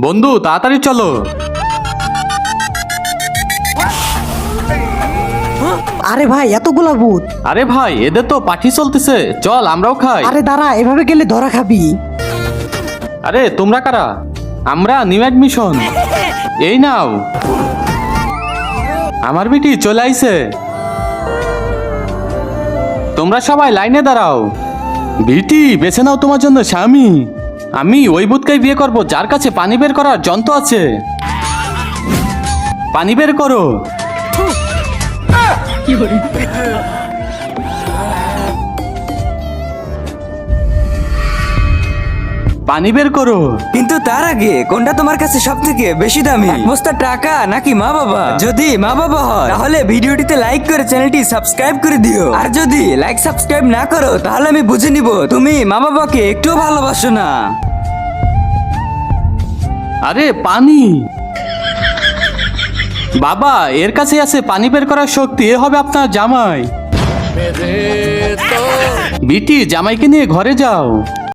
বন্ধু তাড়াতাড়ি চলো। আরে ভাই এতগুলা ভূত। আরে ভাই এদের তো পার্টি চলতেছে, চল আমরাও খাই। আরে দাঁড়া, এভাবে গেলে ধরা খাবি। আরে তোমরা কারা? আমরা নিউ অ্যাডমিশন। এই নাও। আমার বিটি চলে আইছে। তোমরা সবাই লাইনে দাঁড়াও। বিটি বেছে নাও তোমার জন্য স্বামী। আমি ওই ভূতকেই বিয়ে করব যার কাছে পানি বের করার যন্ত্র আছে। পানি বের করো। পানি বের করো। কিন্তু তার আগে কোনটা তোমার কাছে সব থেকে বেশি দামি, এক বস্তা টাকা নাকি মা বাবা? যদি মা বাবা হয় তাহলে ভিডিওটিতে লাইক করে চ্যানেলটি সাবস্ক্রাইব করে দিও। আর যদি লাইক সাবস্ক্রাইব না করো তাহলে আমি বুঝে নিব তুমি মা বাবাকে একটুও ভালোবাসো না। আরে পানি। বাবা এর কাছে আছে পানি বের করার শক্তি, এ হবে আপনার জামাই। বিটি জামাইকে নিয়ে ঘরে যাও।